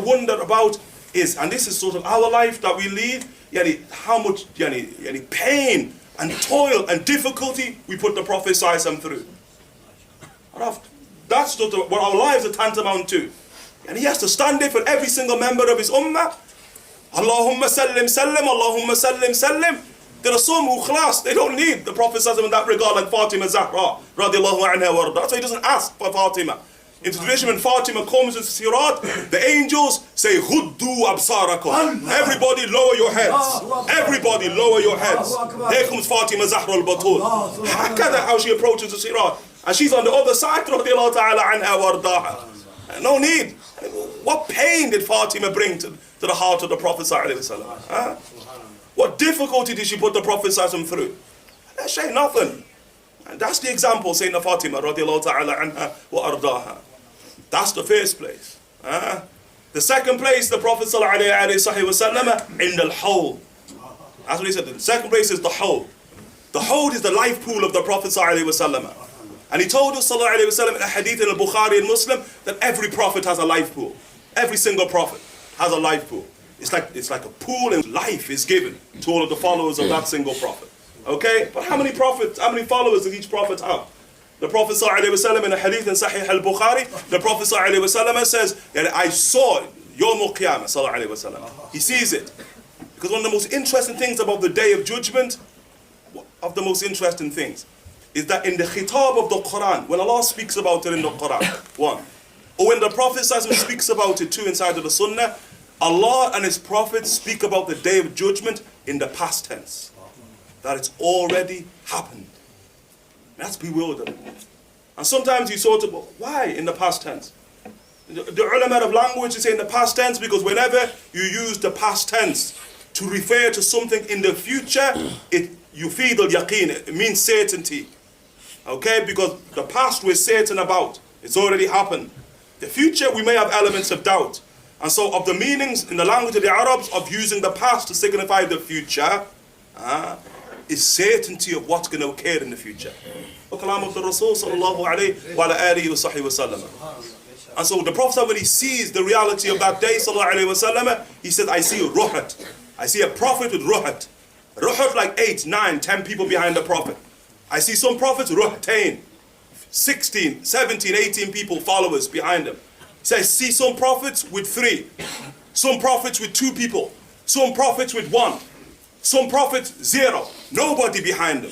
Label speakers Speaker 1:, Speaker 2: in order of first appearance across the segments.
Speaker 1: wonder about is, and this is sort of our life that we lead, how much pain and toil and difficulty we put the Prophet ﷺ through. That's sort of what our lives are tantamount to. And he has to stand there for every single member of his ummah. Allahumma sallim sallim, Allahumma sallim sallim. There are some who khlas, they don't need the Prophet ﷺ in that regard, like Fatima Zahra, radiallahu anha warda. That's why he doesn't ask for Fatima. In the tradition, when Fatima comes into Sirat, the angels say, Huddu absarakum. Everybody lower your heads. Everybody lower your heads. Here comes Fatima Zahra al-Batul. How she approaches the Sirat. And she's on the other side, radiallahu ta'ala anha wardaha. No need. What pain did Fatima bring to the heart of the Prophet ﷺ? What difficulty did she put the Prophet ﷺ through? That's nothing. And that's the example, Sayyidina Fatima radiallahu ta'ala anha wa ardaha. That's the first place. The second place, the Prophet ﷺ in the Hawd. That's what he said. The second place is the Hawd. The Hawd is the life pool of the Prophet ﷺ. And he told us ﷺ in a hadith in al-Bukhari and Muslim that every prophet has a life pool. Every single prophet has a life pool. It's like a pool, and life is given to all of the followers of that single prophet. Okay? But how many followers does each prophet have? The Prophet ﷺ in a hadith in Sahih al-Bukhari, the Prophet ﷺ says, I saw Yawm al-Qiyamah ﷺ. He sees it. Because one of the most interesting things about the Day of Judgment, is that in the khitab of the Quran, when Allah speaks about it in the Quran, one, or when the Prophet speaks about it too inside of the Sunnah, Allah and His Prophet speak about the Day of Judgment in the past tense. That it's already happened. That's bewildering. And sometimes you sort of, why in the past tense? The ulama of language say in the past tense because whenever you use the past tense to refer to something in the future, you feel the yaqeen, it means certainty. Okay, because the past we're certain about, it's already happened. The future we may have elements of doubt. And so of the meanings in the language of the Arabs of using the past to signify the future, is certainty of what's going to occur in the future. Kalam of the Rasul sallallahu alayhi wa alihi wa sahbihi wa sallam. And so the Prophet, when he sees the reality of that day sallallahu alayhi wa sallam, he said, I see a ruhat. I see a prophet with ruhat. Ruhat like 8, 9, 10 people behind the Prophet. I see some prophets ruhatain, 16, 17, 18 people, followers behind them. He says, I see some prophets with 3, some prophets with 2 people, some prophets with 1, some prophets 0, nobody behind them.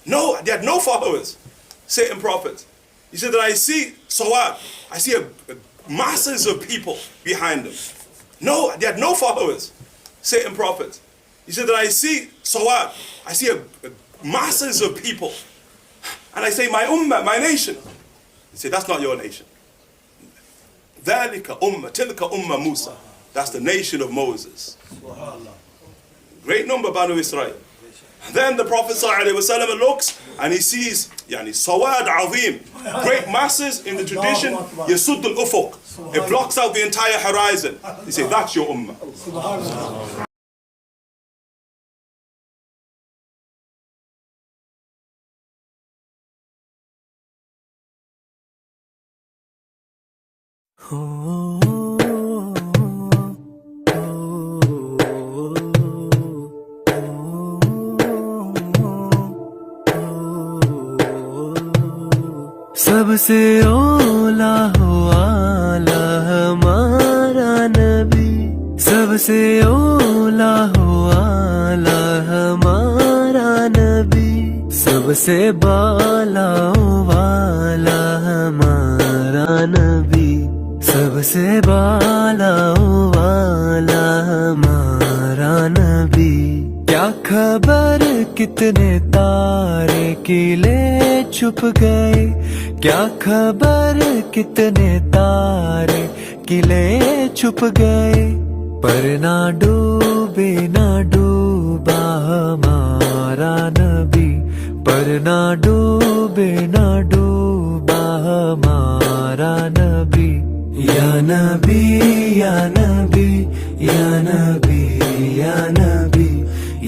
Speaker 1: No, they had no followers, certain prophets. He said that I see sawad, I see masses of people behind them. No, they had no followers, certain prophets. He said that I see sawad, I see masses of people. And I say, my ummah, my nation. He said, that's not your nation. Dhalika ummah, tilka ummah Musa. That's the nation of Moses. Great number, Banu Israel. Then the Prophet ﷺ looks and he sees sawad azim, great masses in the tradition, yasud al-ufuq. It blocks out the entire horizon. He said, that's your ummah.
Speaker 2: सबसे ओला वाला हमारा नबी, सबसे ओला वाला हमारा नबी, सबसे बाला वाला हमारा नबी, सबसे बाला वाला हमारा नबी। क्या खबर कितने तारे किले छुप गए, क्या खबर कितने तारे किले छुप गए, पर ना डूबे ना डूबा हमारा नबी, पर ना डूबे ना डूबा हमारा नबी। या नबी या नबी या नबी या नबी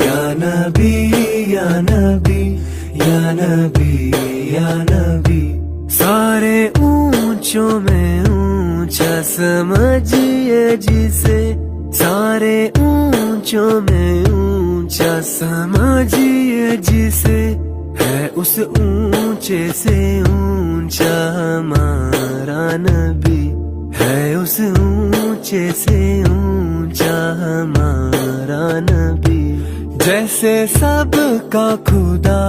Speaker 2: या नबी या नबी या नबी या नबी। सारे ऊंचों में ऊंचा समझिए जिसे सारे ऊंचों में ऊंचा समझिए जिसे है उस ऊंचे से ऊंचा हमारा नबी है उस ऊंचे से ऊंचा हमारा नबी जैसे सबका खुदा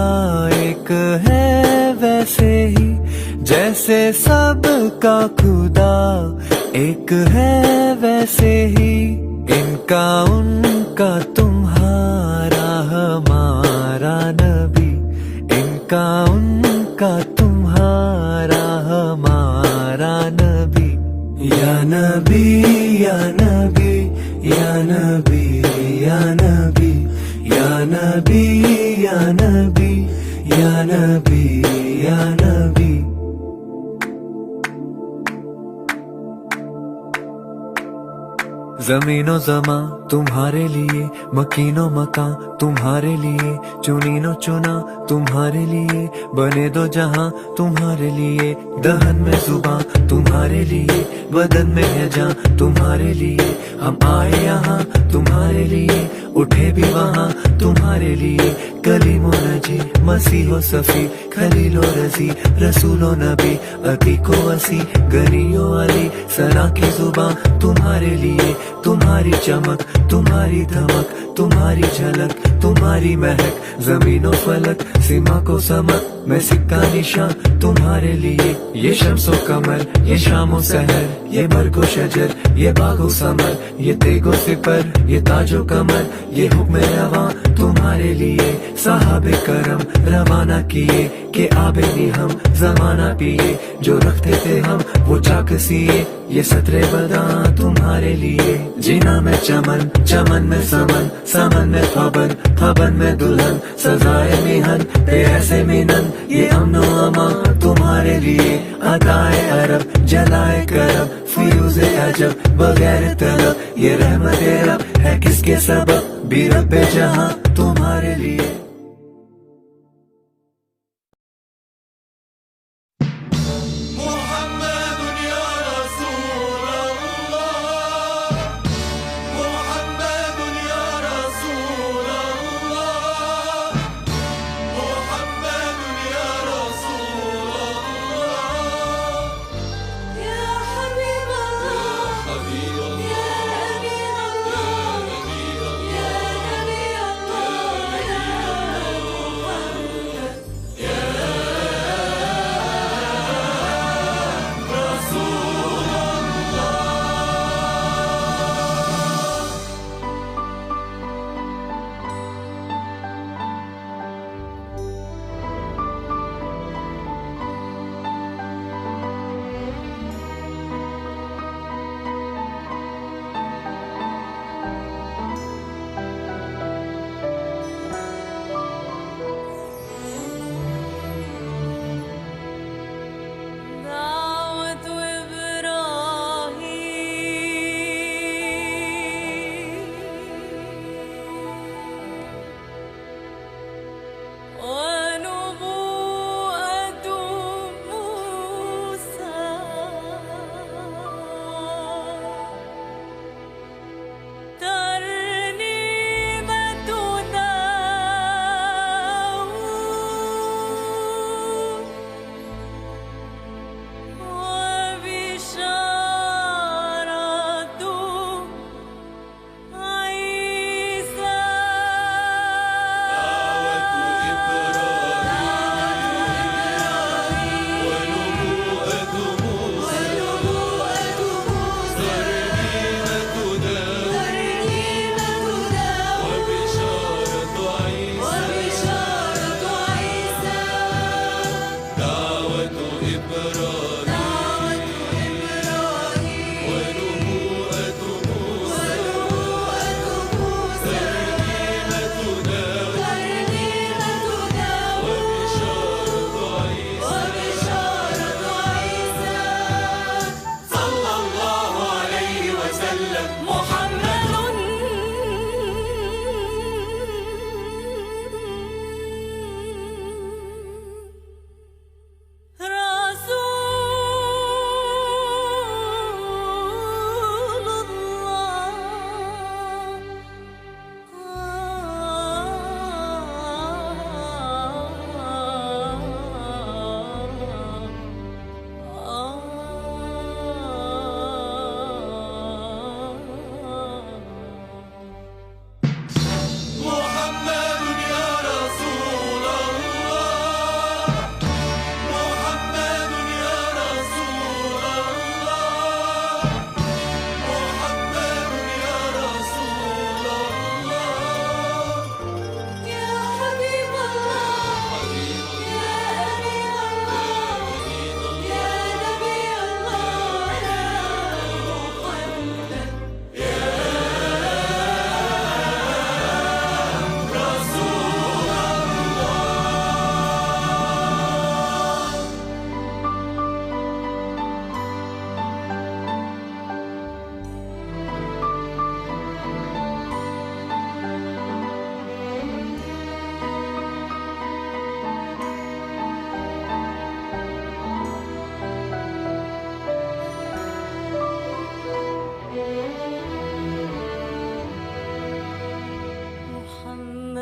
Speaker 2: एक है वैसे ही जैसे सबका खुदा एक है वैसे ही इनका उनका तुम्हारा हमारा नबी इनका उनका तुम्हारा हमारा नबी या नबी या नबी या नबी या नबी या नबी या नबी या नबी या नबी ज़मीनो ज़मा तुम्हारे लिए मकीनो मकान तुम्हारे लिए चुनीनो चुना तुम्हारे लिए बने दो जहां तुम्हारे लिए दहन में जुबान तुम्हारे लिए बदन में है जान तुम्हारे लिए हम आए यहाँ तुम्हारे लिए उठे भी वहाँ तुम्हारे लिए कलीमो नजी मसीहो सफी खलीलो रजी रसूलो नबी अतीको वसी गनियो अली सना की जुबान तुम्हारे लिए तुम्हारी चमक तुम्हारी धमक तुम्हारी झलक तुम्हारी महक जमीनों फलक सीमा को समक मैं सिक्का निशान तुम्हारे लिए ये शम्सो कमर ये शामो सहर ये बरगो शजर ये बागो समर ये तेगो सिपर ये ताजो कमर ये हुक्म रवा तुम्हारे लिए साहबे करम रवाना किए के आबे नी हम जमाना पिए जो रखते थे हम वो चाक सिए ये सतरे बदा तुम्हारे लिए जीना में चमन चमन में समन समन में खबर खबर में दुल्हन सजाए मिहन पे ऐसे मिनन ये अमनो अमा तुम्हारे लिए अदाए अरब जलाए करब फियूज़े अजब बगैर तलब ये रहमत रब है किसके सबब भी रब्बे जहां तुम्हारे लिए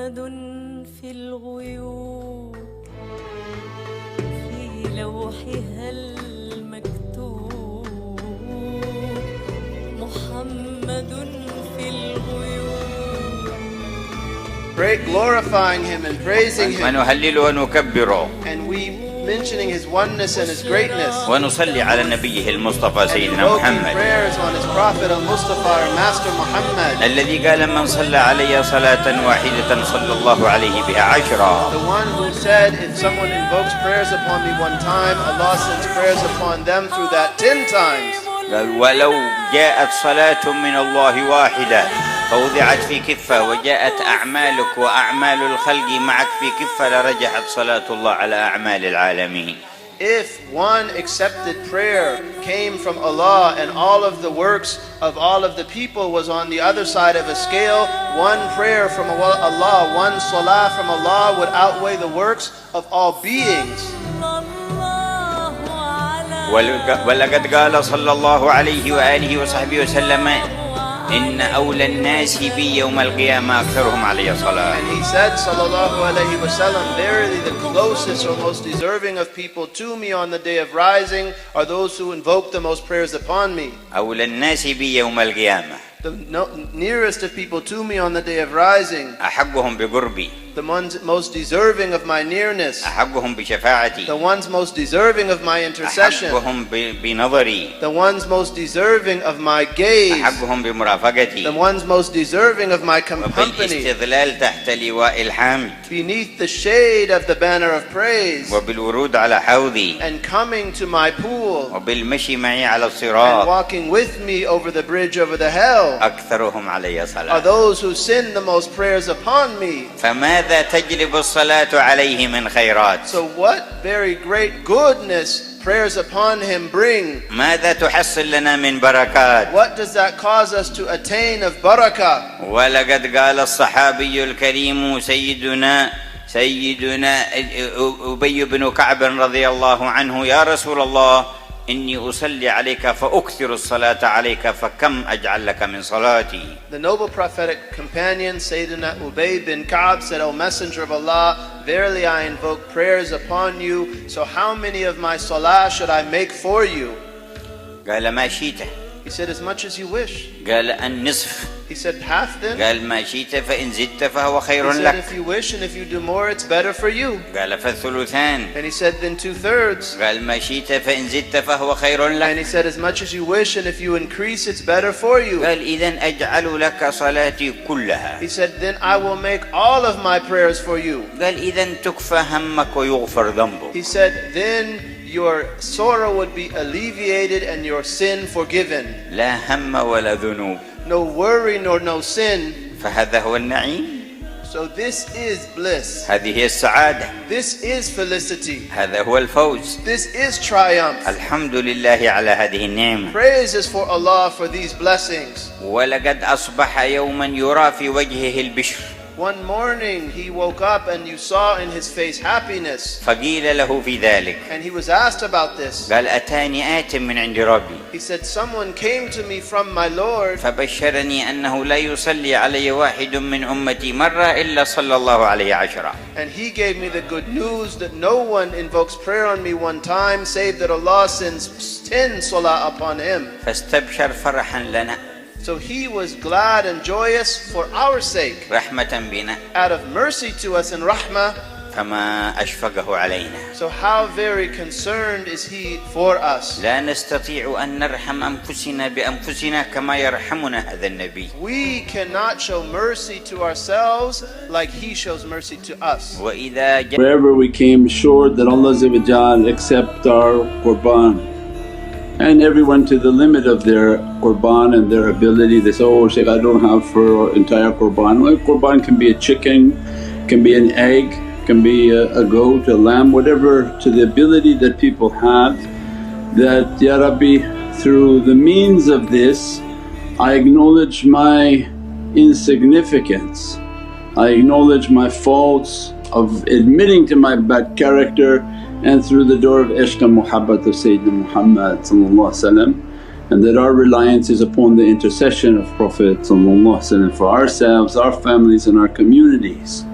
Speaker 3: محمد في الغيوب في لوحها المكتوب محمد في الغيوب.
Speaker 4: Glorifying Him and praising Him.
Speaker 5: ونهلل ونكبر.
Speaker 4: And we mentioning His oneness and His greatness.
Speaker 5: ونصلي على نبيه المصطفى سيدنا محمد.
Speaker 4: prayers on His Prophet al-Mustafa, our Master Muhammad.
Speaker 5: الذي قال من صلى علي صلاة واحدة صلى الله عليه بها عشرا.
Speaker 4: The one who said if someone invokes prayers upon me one time, Allah sends prayers upon them through that 10 times.
Speaker 5: قال ولو جاءت صلاة من الله واحدة فوضعت في كفة وجاءت أعمالك وأعمال الخلق معك في كفة لرجحت صلاة الله على أعمال العالمين.
Speaker 4: If one accepted prayer came from Allah and all of the works of all of the people was on the other side of a scale, one prayer from Allah, one salah from Allah would outweigh the works of all beings.
Speaker 5: ولقد قال صلى الله عليه وآله وصحبه وسلم إن أولى الناس بي يوم القيامة أكثرهم علي صلاة.
Speaker 4: And he said sallallahu alayhi wa sallam, verily the closest or most deserving of people to me on the day of rising are those who invoke the most prayers upon me.
Speaker 5: أولى الناس بي يوم القيامة.
Speaker 4: The nearest of people to me on the day of rising.
Speaker 5: أحقهم بقربي.
Speaker 4: The ones most deserving of my nearness.
Speaker 5: أحقهم بشفاعتي.
Speaker 4: The ones most deserving of my intercession.
Speaker 5: أحقهم بنظري.
Speaker 4: The ones most deserving of my gaze.
Speaker 5: أحقهم بمرافقتي.
Speaker 4: The ones most deserving of my company.
Speaker 5: وبالاستظلال تحت لواء الحمد.
Speaker 4: Beneath the shade of the banner of praise.
Speaker 5: وبالورود على حوضي.
Speaker 4: And coming to my pool.
Speaker 5: وبالمشي معي على الصراط.
Speaker 4: And walking with me over the bridge over the hell.
Speaker 5: أكثرهم علي صلاة.
Speaker 4: Are those who send the most prayers upon me.
Speaker 5: فماذا تجلب الصلاة عليه من خيرات؟
Speaker 4: So what very great goodness prayers upon him bring.
Speaker 5: ماذا تحصل لنا من بركات؟
Speaker 4: What does that cause us to attain of barakah?
Speaker 5: ولقد قال الصحابي الكريم سيدنا أبي بن كعب رضي الله عنه يا رسول الله إني أصلي عليك فأكثر الصلاة عليك فكم أجعل لك من صلاتي.
Speaker 4: The noble prophetic companion Sayyidina Ubay bin Ka'b said, O Messenger of Allah, verily I invoke prayers upon you, so how many of my salah should I make for you?
Speaker 5: قال ما شئت.
Speaker 4: He said, as much as you wish.
Speaker 5: قال النصف.
Speaker 4: He said, half then?
Speaker 5: قال ما شئت فإن زدت فهو خير
Speaker 4: He said,
Speaker 5: لك.
Speaker 4: if you wish and if you do more, it's better for you.
Speaker 5: قال فالثلثان.
Speaker 4: And he said, then 2/3.
Speaker 5: قال ما شئت فإن زدت فهو خير لك.
Speaker 4: And he said, as much as you wish and if you increase, it's better for you.
Speaker 5: قال إذن أجعل لك صلاتي كلها.
Speaker 4: He said, then I will make all of my prayers for you.
Speaker 5: قال إذن تكفى همك ويغفر ذنبك.
Speaker 4: He said, then your sorrow would be alleviated and your sin forgiven.
Speaker 5: لا هم ولا ذنوب.
Speaker 4: No worry nor no sin.
Speaker 5: فهذا هو النعيم.
Speaker 4: So this is bliss.
Speaker 5: هذه هي السعادة.
Speaker 4: This is felicity.
Speaker 5: هذا هو الفوز.
Speaker 4: This is triumph.
Speaker 5: الحمد لله على هذه النعمة.
Speaker 4: Praise is for Allah for these blessings.
Speaker 5: ولقد أصبح يوما يرى في وجهه البشر.
Speaker 4: One morning he woke up and you saw in his face happiness.
Speaker 5: فقيل له في ذلك.
Speaker 4: And he was asked about this.
Speaker 5: قال أتاني آت من عند ربي.
Speaker 4: He said, someone came to me from my Lord.
Speaker 5: فبشرني أنه لا يصلي علي واحد من أمتي مرة إلا صلى الله عليه عشرة.
Speaker 4: And he gave me the good news that no one invokes prayer on me one time save that Allah sends 10 salah upon him.
Speaker 5: فاستبشر فرحا لنا.
Speaker 4: So he was glad and joyous for our sake.
Speaker 5: رحمة بنا.
Speaker 4: Out of mercy to us and rahmah.
Speaker 5: فما أشفقه علينا.
Speaker 4: So how very concerned is he for us.
Speaker 5: لا نستطيع أن نرحم أنفسنا بأنفسنا كما يرحمنا هذا النبي.
Speaker 4: We cannot show mercy to ourselves like he shows mercy to us.
Speaker 5: وإذا
Speaker 6: wherever we came assured that Allah accept our qurban, and everyone to the limit of their qurban and their ability. They say, oh Shaykh, I don't have for entire qurban. Well, qurban can be a chicken, can be an egg, can be a goat, a lamb, whatever to the ability that people have. That, Ya Rabbi, through the means of this I acknowledge my insignificance, I acknowledge my faults of admitting to my bad character, and through the door of ishq and muhabbat of Sayyidina Muhammad, and that our reliance is upon the intercession of Prophet for ourselves, our families and our communities.